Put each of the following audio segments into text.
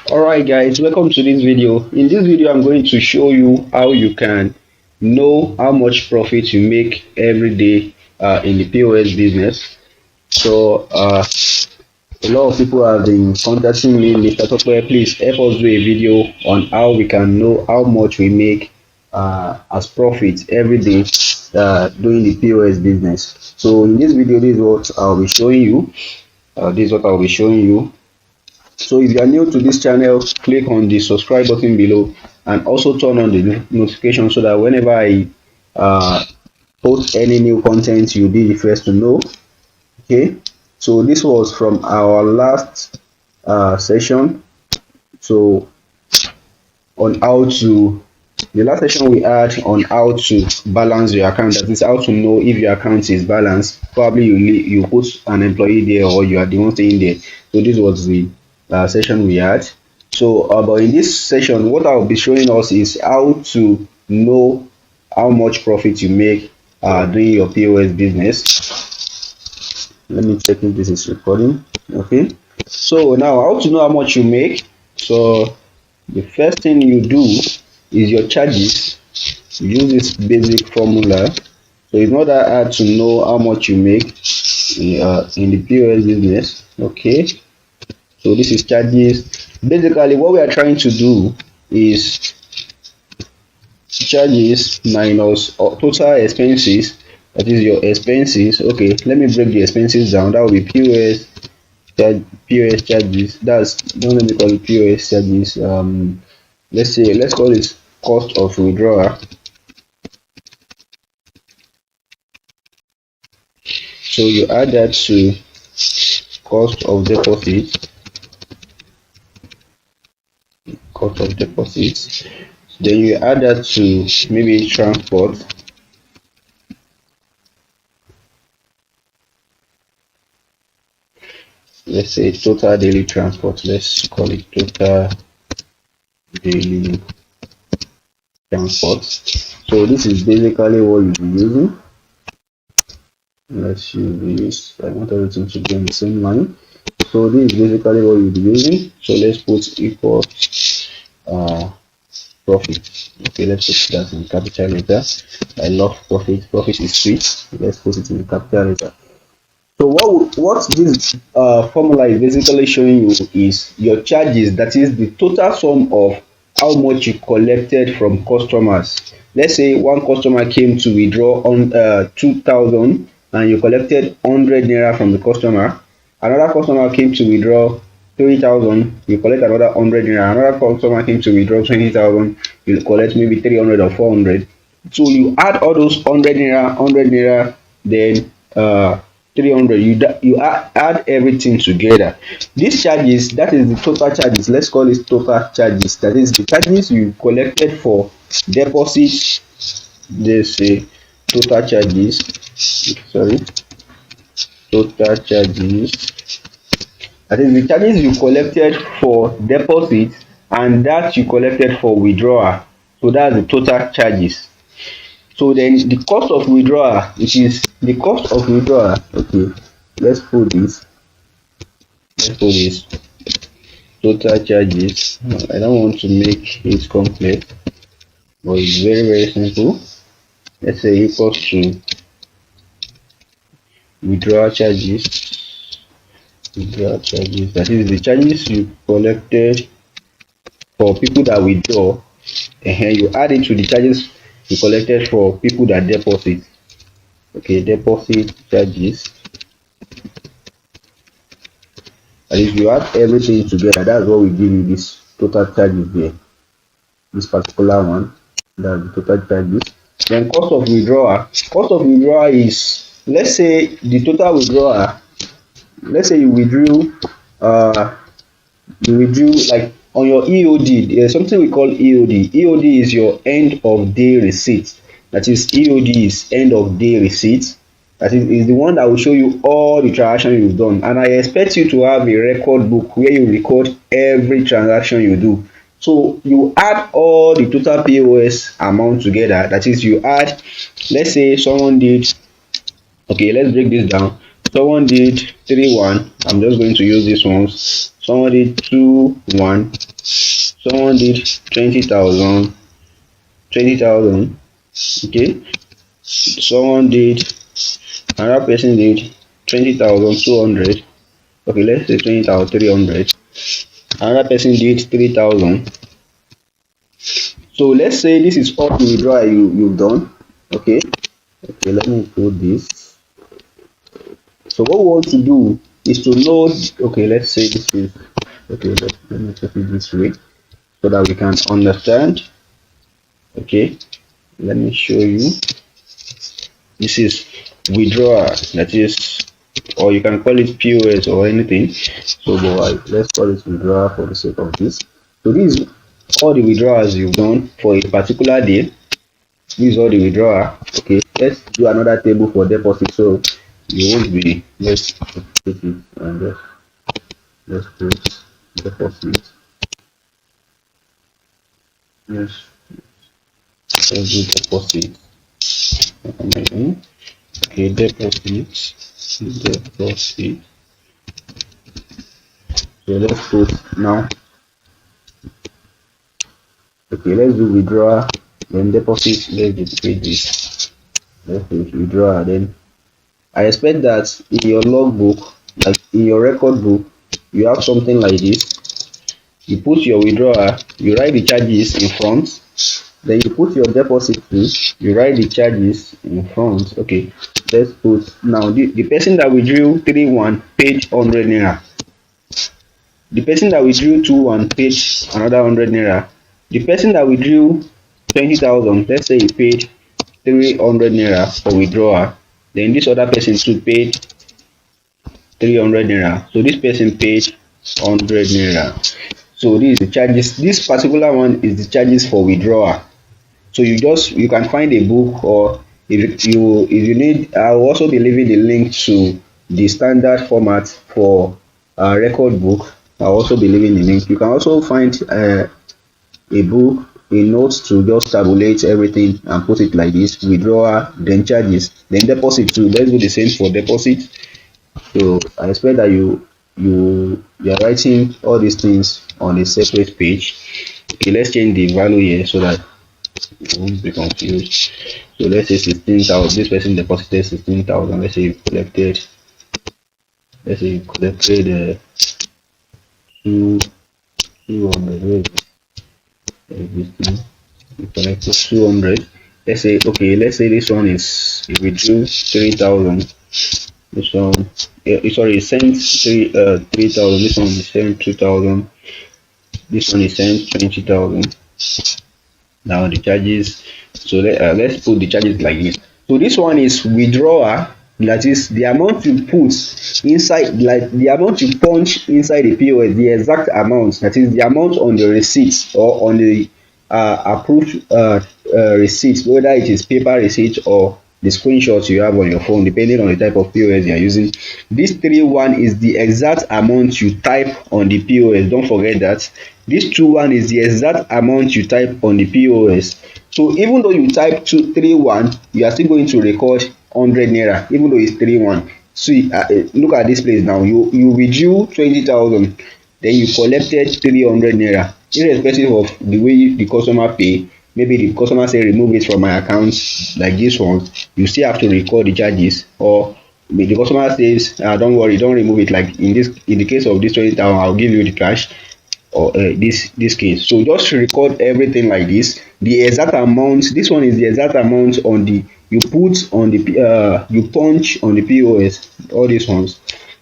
Alright guys, welcome to this video. In this video I'm going to show you how you can know how much profit you make every day in the POS business. A lot of people have been contacting me, Mr. Tope, please help us do a video on how we can know how much we make as profit every day doing the POS business. So in this video, this is what I'll be showing you. So if you are new to this channel, click on the subscribe button below and also turn on the notification so that whenever I post any new content, you'll be the first to know. Okay, so this was from our last session. So on how to the last session we had on how to balance your account, that is how to know if your account is balanced. Probably you put an employee there or you are the one staying there. So this was the session we had. But in this session what I'll be showing us is how to know how much profit you make doing your POS business. Let me check if this is recording. Okay, so now how to know how much you make. So the first thing you do is your charges. You use this basic formula. So it's not that hard to know how much you make in the POS business. Okay, so this is charges. Basically what we are trying to do is charges minus total expenses, that is your expenses. Okay, let me break the expenses down. That will be POS charges. Don't let me call it POS charges. Let's call it cost of withdrawal. So you add that to cost of deposit. Then you add that to maybe transport. Let's say total daily transport. Let's call it total daily transport. So this is basically what you'll be using. Let's use this. I want everything to be on the same line. So this is basically what you'll be using. So let's put equals profit. Okay, let's put that in capital letter. I love profit. Profit is sweet. Let's put it in capital letter. So what this formula is basically showing you is your charges, that is the total sum of how much you collected from customers. Let's say one customer came to withdraw on 2,000 and you collected 100 naira from the customer. Another customer came to withdraw 3,000, you collect another 100 naira. Another customer came to withdraw 20,000, you collect maybe 300 or 400. So you add all those 100 naira, then 300, you add everything together. These charges, that is the total charges. Let's call it total charges. That is the charges you collected for deposit. Let's say total charges. Sorry, total charges. That is the charges you collected for deposit and that you collected for withdrawal. So that's the total charges. So then the cost of withdrawal, which is the cost of withdrawal. Okay, let's put this total charges. I don't want to make it complex, but it's very simple. Let's say equals to withdrawal charges. That is the charges you collected for people that withdraw, and you add it to the charges you collected for people that deposit. Okay, deposit charges. And if you add everything together, that's what will give you this total charges there. This particular one, that's the total charges. Then cost of withdrawal. Cost of withdrawal is, let's say the total withdrawal. Let's say you withdrew like on your EOD. There's something we call EOD. EOD is your end of day receipt. That is, EOD is end of day receipt. That is the one that will show you all the transactions you've done, and I expect you to have a record book where you record every transaction you do. So you add all the total POS amount together. That is, you add, let's say someone did, okay, let's break this down. Someone did 3-1. I'm just going to use this ones. Someone did 2-1. someone did 20,000, 20,000. Okay, someone did, another person did 20,200. Okay, let's say 20,300. Another person did 3,000. So let's say this is all the withdrawal you've done. Okay, let me put this. So what we want to do is to know, okay, let's say this is, okay, let me put it this way so that we can understand. Okay, let me show you. This is withdrawal, that is, or you can call it POS or anything. So let's call it withdrawal for the sake of this. So this is all the withdrawals you've done for a particular day. This is all the withdrawal. Okay, let's do another table for deposit, so you won't be, let's take it and let's put deposit. Yes, let's do deposit. Okay, deposit. So let's put now. Okay, let's do withdrawal, then deposit. Let's duplicate this. Let's do withdrawal. Then I expect that in your logbook, like in your record book, you have something like this. You put your withdrawal, you write the charges in front. Then you put your deposit too, you write the charges in front. Okay, let's put now the person that withdrew 3-1 paid 100 naira. The person that withdrew 2-1 paid another 100 naira. The person that withdrew 20,000, let's say he paid 300 naira for withdrawal. Then this other person too paid 300 naira. So this person paid 100 naira. So this is the charges. This particular one is the charges for withdrawal. So you can find a book, or if you need, I'll also be leaving the link to the standard format for a record book. I'll also be leaving the link. You can also find a book, a notes to just tabulate everything and put it like this: withdrawal, then charges, then deposit too. Let's do the same for deposit. So I expect that you're writing all these things on a separate page. Okay, let's change the value here so that you won't be confused. So let's say 16,000. This person deposited 16,000. Let's say you collected. Let's say you collected 200. You collected 200. Let's say, okay, let's say this one is, you withdrew 3,000. This one, sorry, sent 3,000. This one is sent 2,000. This one is sent 20,000. Now the charges. So let's put the charges like this. So this one is withdrawal, that is the amount you put inside, like the amount you punch inside the POS, the exact amount, that is the amount on the receipt or on the approved receipt, whether it is paper receipt or the screenshots you have on your phone, depending on the type of POS you are using. This 3-1 is the exact amount you type on the POS. Don't forget that. This 2-1 is the exact amount you type on the POS. So even though you type 3-1, you are still going to record 100 naira, even though it's 3-1. See, look at this place now. You withdrew 20,000, then you collected 300 naira, irrespective of the way the customer pay. Maybe the customer say remove it from my account, like this one, you still have to record the charges. Or the customer says, don't worry, don't remove it, like in the case of this 20,000, I'll give you the cash, or this case. So just record everything like this. The exact amount, this one is the exact amount on the, you put on the you punch on the POS, all these ones.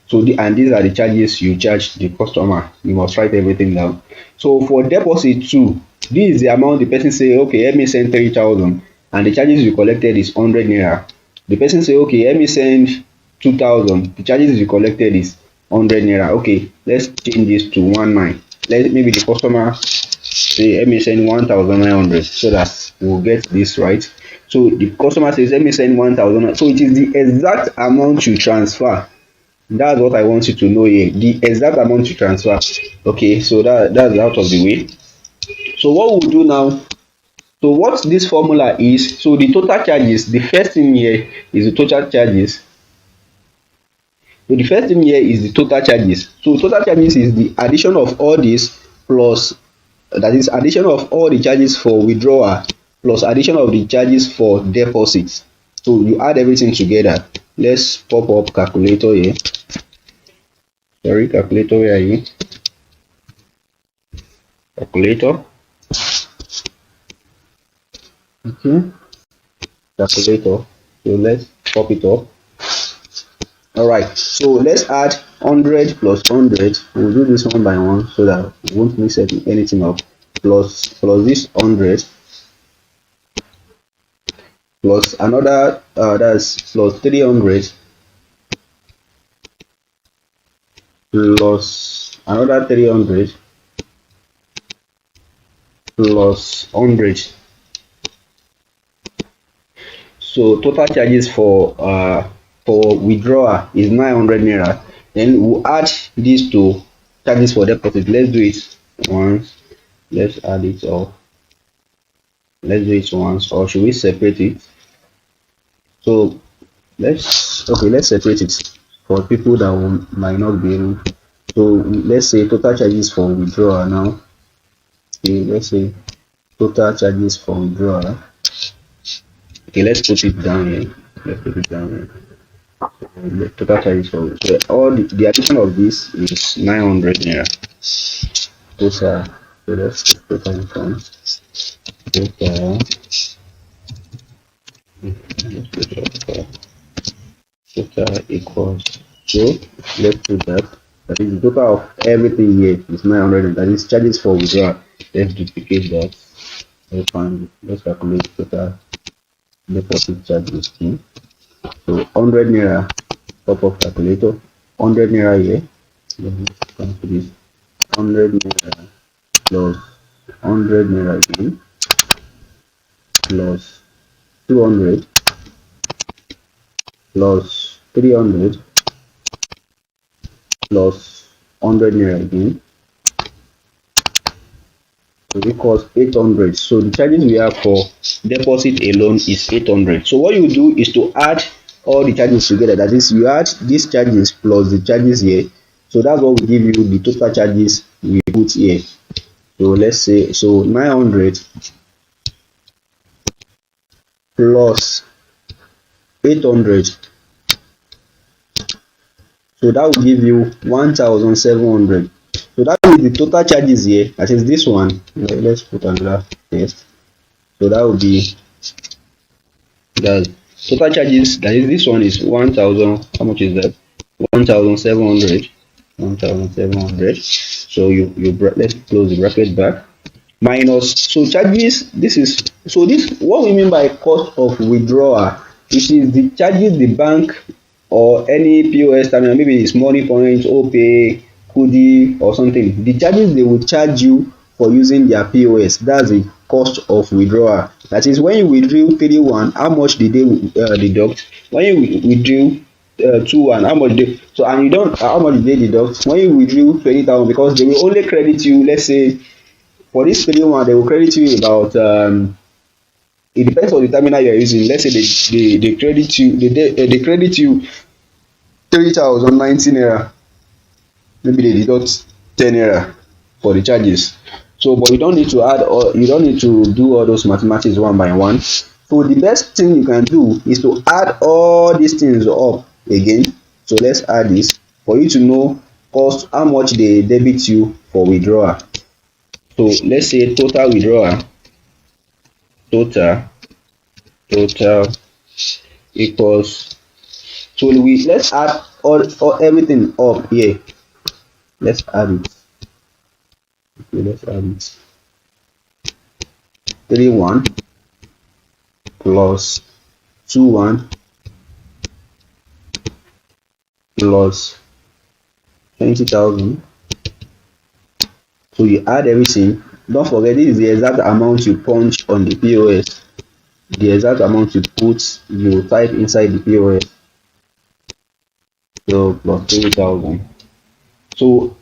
So and these are the charges you charge the customer. You must write everything down. So for deposit too, this is the amount the person say, okay, let me send 3,000, and the charges you collected is 100 naira. The person say, okay, let me send 2,000, the charges you collected is 100 naira. Okay, let's change this to 19. Maybe the customer say, let me send 1,900, so that we'll get this right. So the customer says, let me send 1,000. So it is the exact amount you transfer. That's what I want you to know here, the exact amount you transfer. Okay, so that's out of the way. So what we'll do now, so what this formula is, so the total charges, the first thing here is the total charges. So the first thing here is the total charges. So total charges is the addition of all this plus that is addition of all the charges for withdrawal plus addition of the charges for deposit. So you add everything together. Let's pop up calculator here. Sorry, calculator, where are you? Calculator. Okay, calculator. So let's pop it up. All right, so let's add 100 plus 100. We'll do this one by one so that we won't mix anything up. Plus this 100 plus another that's plus 300 plus another 300 plus 100. So total charges for withdrawal is 900 naira. Then we'll add these to charges for deposit. Let's do it once. Let's add it all. Let's do it once, or should we separate it? So let's separate it for people that might not be able. So let's say total charges for withdrawal now. Okay, let's say total charges for withdrawal. Okay, let's put it down here. Let's put it down here. The total charges for all the addition of this is 900 naira. Total. So let's put total in front. Total. Total equals. So let's put that. That is the total of everything here is 900, and that is charges for withdrawal. Let's duplicate that. Let's find. Let's calculate total deposit charges. So 100 naira, pop up calculator. 100 naira here. Let's come to this. 100 naira plus 100 naira again plus 200 plus 300 plus 100 naira again. So equals 800. So the charges we have for deposit alone is 800. So what you do is to add all the charges together. That is, you add these charges plus the charges here. So that's what will give you the total charges we put here. So let's say 900 plus 800. So that will give you 1700. So that is the total charges here. That is this one. Let's put another test. So that will be the total charges. That is, this one is 1000. How much is that? 1700. 1700. So you let's close the bracket back. Minus, so charges, this what we mean by cost of withdrawal. It is the charges the bank or any POS terminal, maybe it's Money Point, Tope, Kudi or something, the charges they will charge you for using their POS. That's the cost of withdrawal. That is, when you withdraw 3-1, how much did they deduct? When you withdraw 2-1, how much they, so, and you don't, how much did they deduct? When you withdraw 20,000, because they will only credit you, let's say for this 3-1 they will credit you about it depends on the terminal you are using. Let's say they credit you, they credit you 3090 naira. Maybe they deduct 10 naira for the charges. So but you don't need to add, or you don't need to do all those mathematics one by one. So the best thing you can do is to add all these things up again. So let's add this for you to know cost, how much they debit you for withdrawal. So let's say total withdrawal, total equals, so let's add all everything up here. Let's add it. Okay, let's add it. 3-1 plus 2-1 plus 20,000. So you add everything. Don't forget, this is the exact amount you punch on the POS. The exact amount you type inside the POS. So plus 20,000. So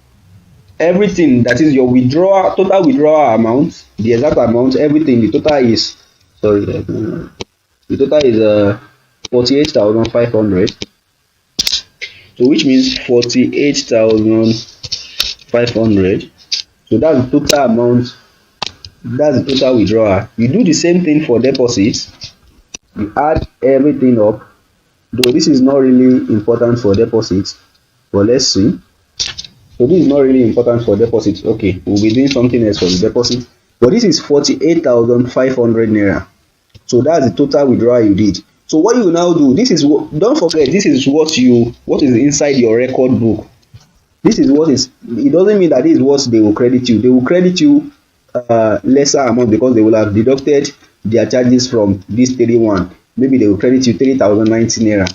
everything, that is your withdrawal, total withdrawal amount, the exact amount, everything, the total is, sorry, the total is 48,500. So which means 48,500. So that's the total amount That's the total withdrawal. You do the same thing for deposits. You add everything up, though this is not really important for deposits, but let's see. So this is not really important for deposits. Okay, we'll be doing something else for the deposit, but this is 48,500 naira. So that's the total withdrawal you did. So what you now do, this is what, don't forget, this is what is inside your record book. This is what is, it doesn't mean that this is what they will credit you. They will credit you lesser amount because they will have deducted their charges from this 31. Maybe they will credit you 3,090 naira.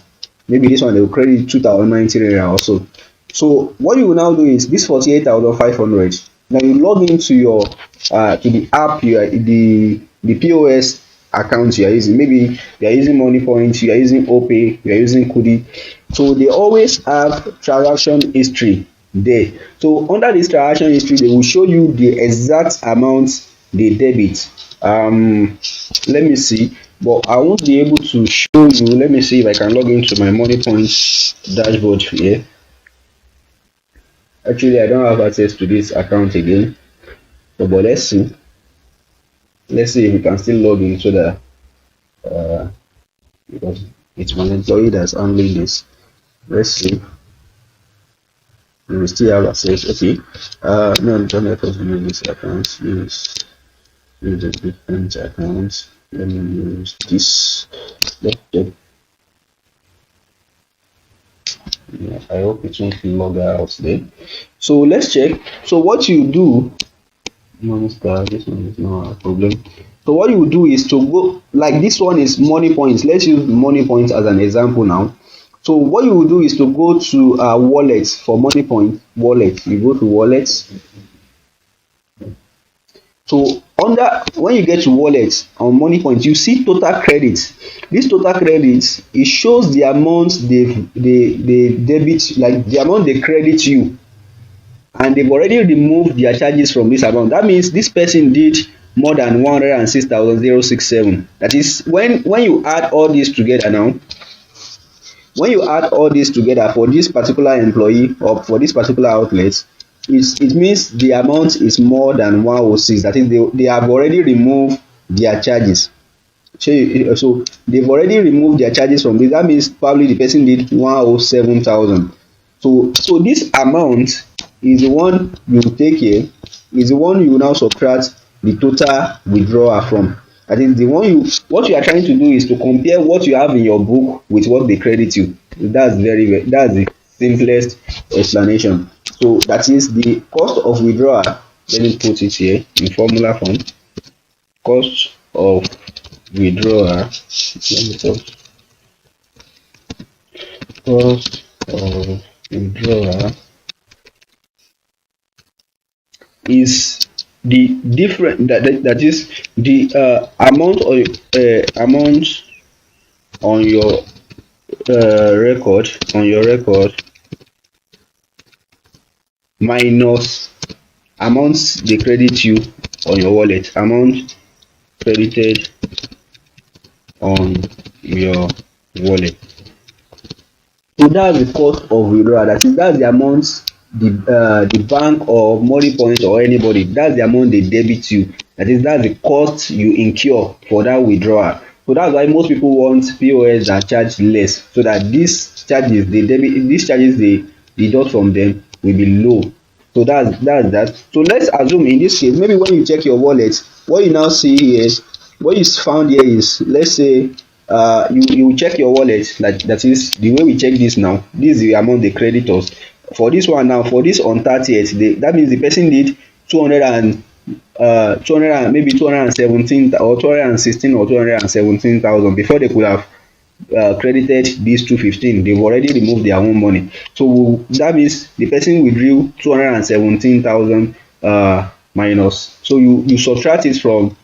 Maybe this one they will credit you 2,090 naira also. So what you will now do is this 48,500. Now you log into your to the app, you are the POS account you are using. Maybe you are using Money Point, you are using Tope, you are using Kudi. So they always have transaction history there. So under this transaction history, they will show you the exact amount they debit. Let me see, but I won't be able to show you. Let me see if I can log into my Money Point dashboard here. Actually, I don't have access to this account again. So, but let's see. Let's see if we can still log in so that because it's my employee that's handling this. Let's see. We still have access. Okay. No, I'm trying to use this account. Use a different account. Let me use this. Yeah, I hope it won't log out there. So let's check. So what you do, Monster, this one is not a problem. So what you do is to go, like this one is Money Points. Let's use Money Points as an example now. So what you will do is to go to wallets. For Money Point wallet, you go to wallets. So under, when you get to wallet on Money Point, you see total credit. This total credit, it shows the amount they debit, like the amount they credit you, and they've already removed their charges from this amount. That means this person did more than 106,067. That is, when you add all this together now, when you add all this together for this particular employee or for this particular outlet, it means the amount is more than 106. That is, they have already removed their charges. So they've already removed their charges from this. That means probably the person did 107,000. So this amount is the one you take here, is the one you now subtract the total withdrawal from. That is the one what you are trying to do is to compare what you have in your book with what they credit you. That's that's the simplest explanation. So that is the cost of withdrawal. Let me put it here in formula form. Cost of withdrawal. Let me put cost of withdrawal is the different that is the amount on your record minus amounts they credit you on your wallet, amount credited on your wallet. So that's the cost of withdrawal. That's the amount the bank or Money Point or anybody, that's the amount they debit you. That's the cost you incur for that withdrawal. So that's why most people want POS that charge less, so that these charges they deduct from them will be low. So that's that. So let's assume in this case, maybe when you check your wallet, what you now see here is, what is found here is, let's say you check your wallet, that is the way we check this now. This is the amount they credit us for this one. Now for this on 30th, that means the person did 200 and maybe 217 or 216 or 217,000 before they could have credited these 215. They've already removed their own money. So that means the person withdrew 217,000 minus. So you subtract it from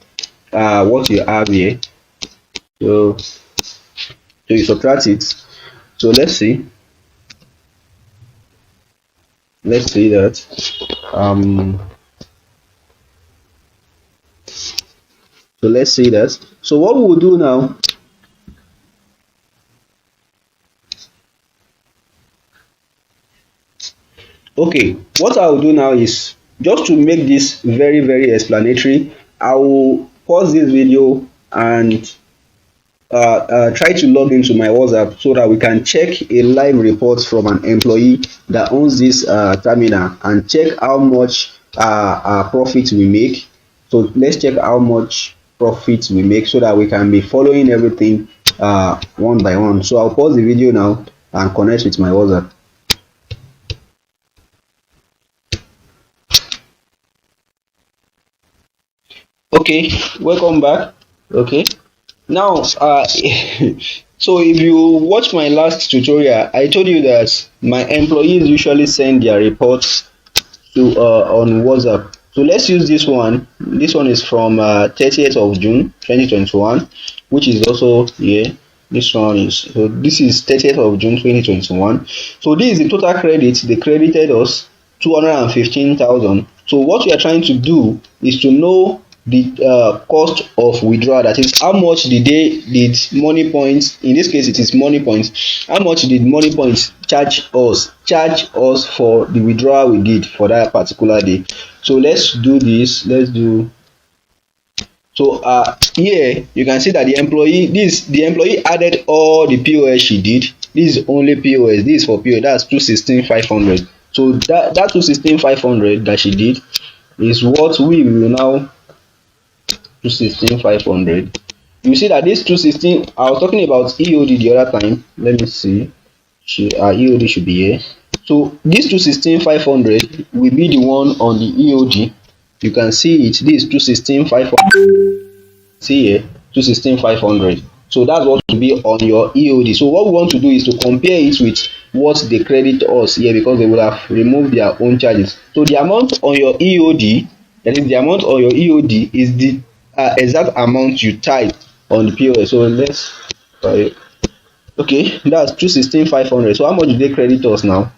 what you have here. So you subtract it. So let's see that so let's see that. So what we will do now, okay, what I will do now is, just to make this very explanatory, I will pause this video and try to log into my WhatsApp so that we can check a live report from an employee that owns this terminal and check how much profit we make. So let's check how much profit we make so that we can be following everything one by one. So I'll pause the video now and connect with my WhatsApp. Okay, welcome back. Okay, now so if you watch my last tutorial, I told you that my employees usually send their reports to on WhatsApp. So let's use this one. This one is from 30th of June 2021, which is also here. This one is, so this is 30th of June 2021. So this is the total credit they credited us, 215,000. So what we are trying to do is to know the cost of withdrawal, that is how much did money points, in this case it is money points, how much did money points charge us for the withdrawal we did for that particular day. So let's do this. Let's do, so here you can see that the employee added all the POS she did. This is only POS. This is for POS. That's 216,500. So that 216,500 that she did is what we will now 216,500. You see that this 216, I was talking about EOD the other time. Let me see. EOD should be here. So this 216,500 will be the one on the EOD. You can see it. This 216,500. See here, 216,500. So that's what will be on your EOD. So what we want to do is to compare it with what they credit us here, because they will have removed their own charges. So the amount on your EOD, that is the amount on your EOD, is the exact amount you type on the POS. So let's okay, that's 216,500. So how much do they credit us now?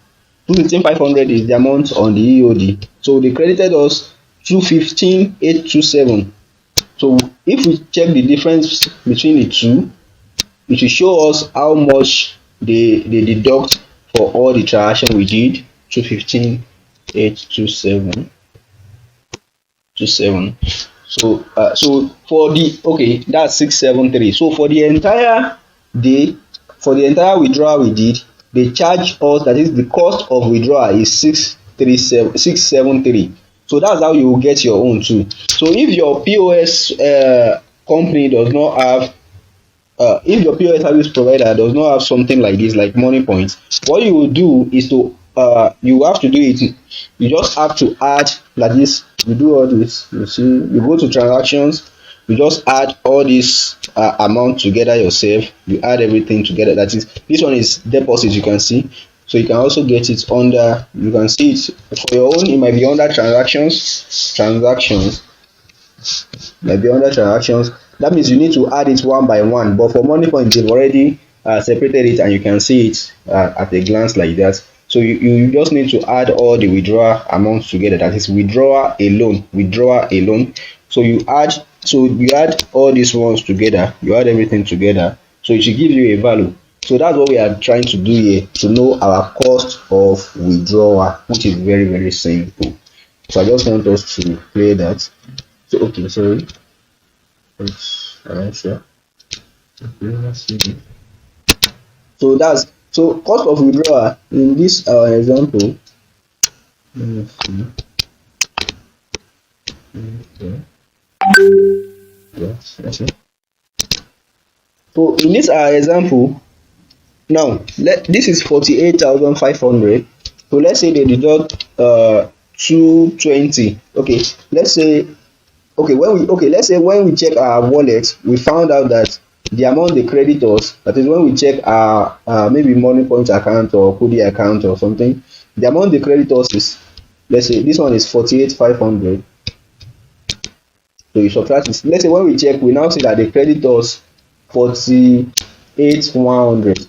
216,500 is the amount on the EOD. So they credited us 215,827. So if we check the difference between the two, it will show us how much they deduct for all the transaction we did. 215,827. So so for the, okay, that's 673. So for the entire day, for the entire withdrawal we did, they charge us, that is the cost of withdrawal is 673. So that's how you will get your own too. So if your POS company does not have if your POS service provider does not have something like this, like money points, what you will do is to you have to do it, you just have to add, like this, you do all this, you see, you go to transactions, you just add all this amount together yourself, you add everything together. That is, this one is deposit, you can see. So you can also get it under, you can see it for your own, it might be under transactions, might be under transactions. That means you need to add it one by one, but for money point they've already separated it, and you can see it at a glance like that. So you just need to add all the withdrawal amounts together, that is withdrawal alone. So you add all these ones together, you add everything together, so it should give you a value. So that's what we are trying to do here, to know our cost of withdrawal, which is very, very simple. So I just want us to play that. So okay, sorry, it's sure. Okay, let's see. So that's, so cost of withdrawal in this example. Let me see. Okay. Yes, that's it. So in this example, now this is 48,500. So let's say they deduct 220. Okay, let's say, okay, let's say when we check our wallet, we found out that the amount they credit us, that is when we check our maybe money point account or Kudi account or something, the amount they credit us is, let's say this one is 48,500. So you subtract it. Let's say when we check, we now see that they credit us 48,100.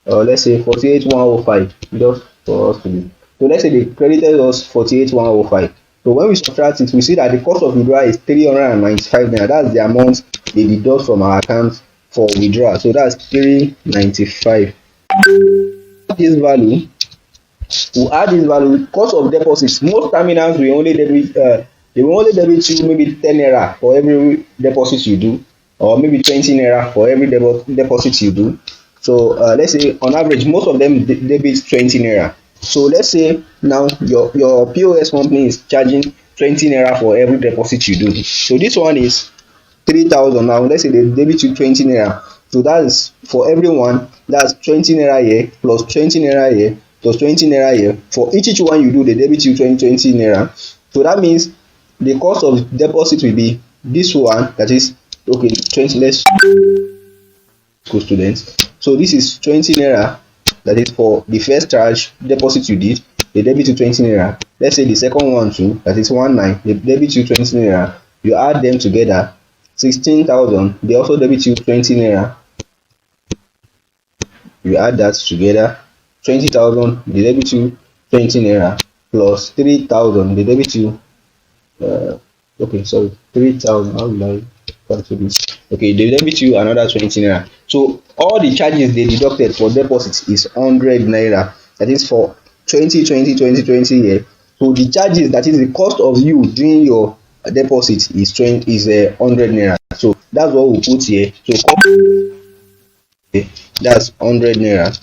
Let's say 48,105, just for us to be. So let's say they credited us 48,105. So when we subtract it, we see that the cost of withdrawal is 395 naira. That's the amount they deduct from our account for withdrawal. So that's 395. This value, we add this value, cost of deposits. Most terminals will only debit They will only debit you maybe 10 naira for every deposit you do, or maybe 20 naira for every deposit you do. So let's say on average most of them debit 20 naira. So let's say now your POS company is charging 20 naira for every deposit you do. So this one is 3,000. Now let's say they debit you 20 naira. So that's for everyone, that's 20 naira here plus 20 naira here plus 20 naira here. For each one you do, they debit you 20 naira. So that means the cost of deposit will be this one, that is okay 20, let's go students. So this is 20 naira, that is for the first charge deposit you did, they debit you 20 naira. Let's say the second one too, that is 19, they debit you 20 naira. You add them together, 16,000, they also debit you 20 naira. You add that together, 20,000, they debit you 20 naira plus 3,000, they debit you okay, sorry, 3,000. How will I cancel this? Okay, they debit you another 20 naira. So all the charges they deducted for deposit is 100 naira. That is for 20 here. So the charges, that is the cost of you doing your deposit, is 100 naira. So that's what we put here. So that's 100 naira.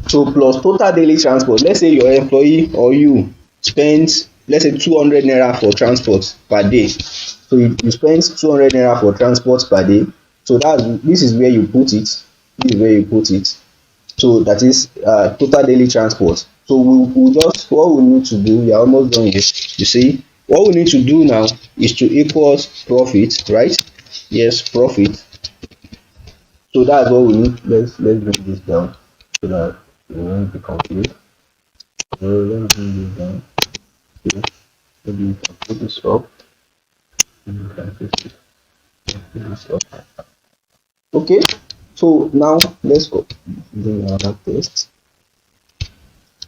So plus total daily transport. Let's say your employee or you spends, let's say 200 naira for transport per day. So you spend 200 naira for transport per day. So this is where you put it. This is where you put it. So that is total daily transport. So we just, what we need to do, we are almost done here. You see, what we need to do now is to equals profit, right? Yes, profit. So that's what we need. Let's bring this down so that we won't be confused. So let me bring this down. Okay. Maybe you can put this up. You can put this up. Okay. So now let's go do another test.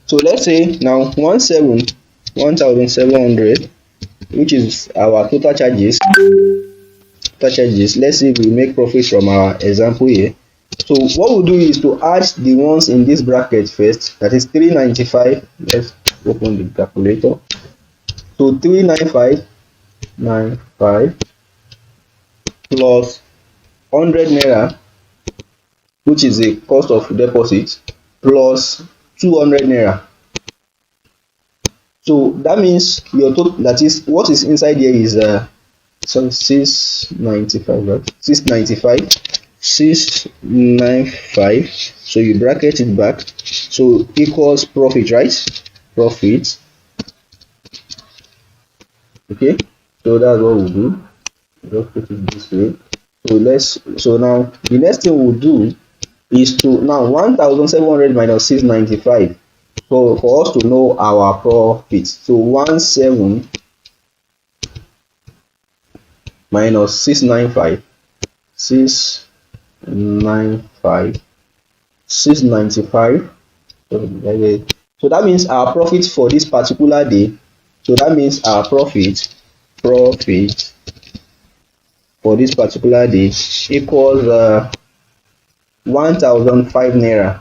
So let's say now 1,700, which is our total charges. Let's say we make profit from our example here. So what we'll do is to add the ones in this bracket first, that is 395. Let's open the calculator. So 395 plus 100 naira, which is the cost of deposit, plus 200 naira. So that means your total, that is what is inside here is 695, right? 695. So you bracket it back, so equals profit, right? Profit. Okay, so that's what we'll do. Just put it this way. So now the next thing we'll do is to now 1,700 minus 695. So for us to know our profit, so 17 minus 695, 695. So that means our profit for this particular day. So that means our profit for this particular day equals 1,005 naira.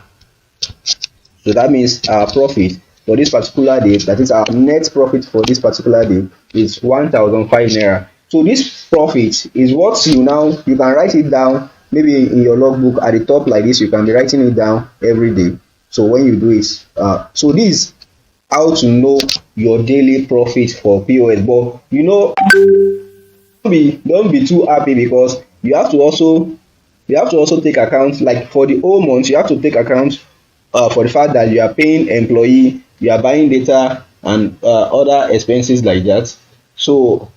So that means our profit for this particular day, that is our net profit for this particular day, is 1,005 naira. So this profit is what you can write it down, maybe in your logbook at the top like this. You can be writing it down every day. So when you do it, so this is how to know your daily profit for POS. But don't be too happy, because you have to also take account, like for the whole month you have to take account for the fact that you are paying employee, you are buying data and other expenses like that. So,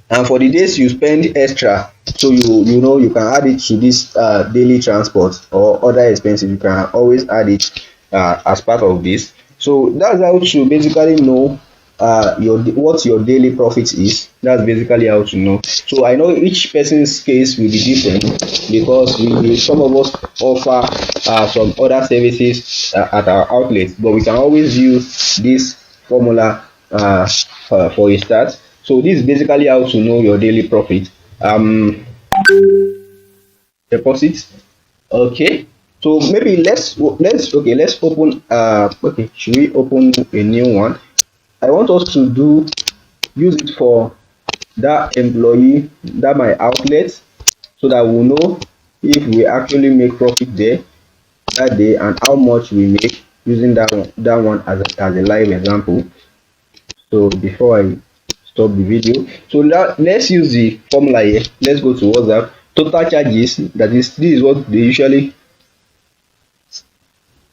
and for the days you spend extra, so you can add it to this daily transport or other expenses. You can always add it as part of this. So that's how to basically know what your daily profit is. That's basically how to know. So I know each person's case will be different, because some of us offer some other services at our outlets, but we can always use this formula for a start. So this is basically how to know your daily profit. Deposits. Okay, so maybe let's open okay, should we open a new one? I want us to do use it for that employee, that my outlet, so that we'll know if we actually make profit there that day and how much we make using that one as a live example. So before I stop the video, so now let's use the formula here. Let's go to WhatsApp. Total charges, that is, this is what they usually,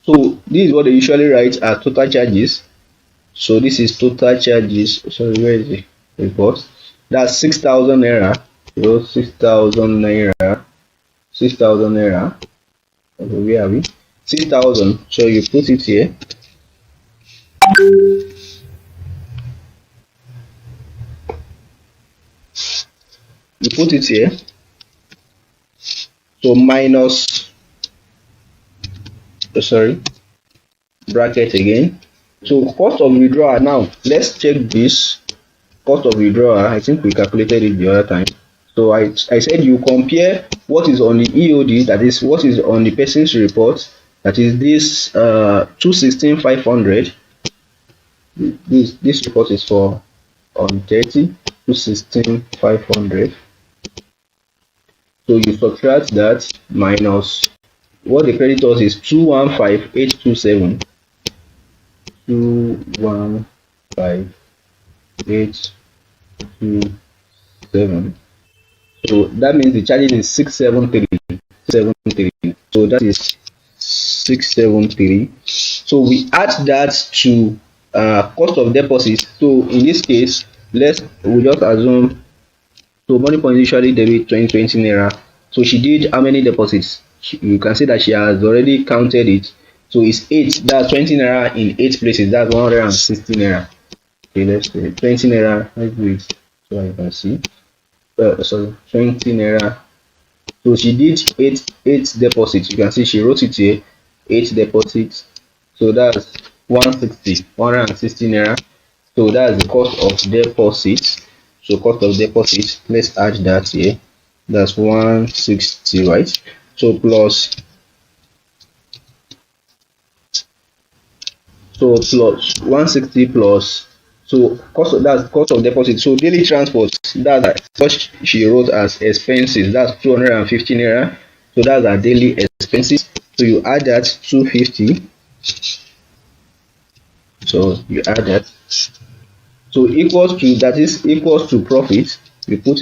so this is what they usually write as total charges. So this is total charges. Sorry, where is the report? That's 6,000 naira. So 6,000 naira. 6,000 naira. Okay, where are we? 6,000. So you put it here. You put it here. So minus, sorry, bracket again. So cost of withdrawal. Now let's check this cost of withdrawal. I think we calculated it the other time. So I said you compare what is on the EOD, that is what is on the person's report, that is this 216,500. This report is for on 30, 216,500. So you subtract that minus what the creditors is 215,827. 215,827. So that means the charges is 673. So that is 673. So we add that to cost of deposit. So in this case, we just assume, so money point usually debit 20 naira. So she did how many deposits? You can see that she has already counted it. So it's 8. That's 20 naira in 8 places. That's 160 naira. Okay, let's say 20 naira. Let's do it so you can see. Sorry, 20 naira. So she did 8 deposits. You can see she wrote it here, 8 deposits. So that's 160 naira. So that's the cost of deposit. So cost of deposit, let's add that here. That's 160, right? So plus 160 plus, so that's cost of deposit. So daily transport, that's what she wrote as expenses, that's 250 naira. So that's our daily expenses. So you add that 250. So you add that, so equals to, that is equals to profit. You put it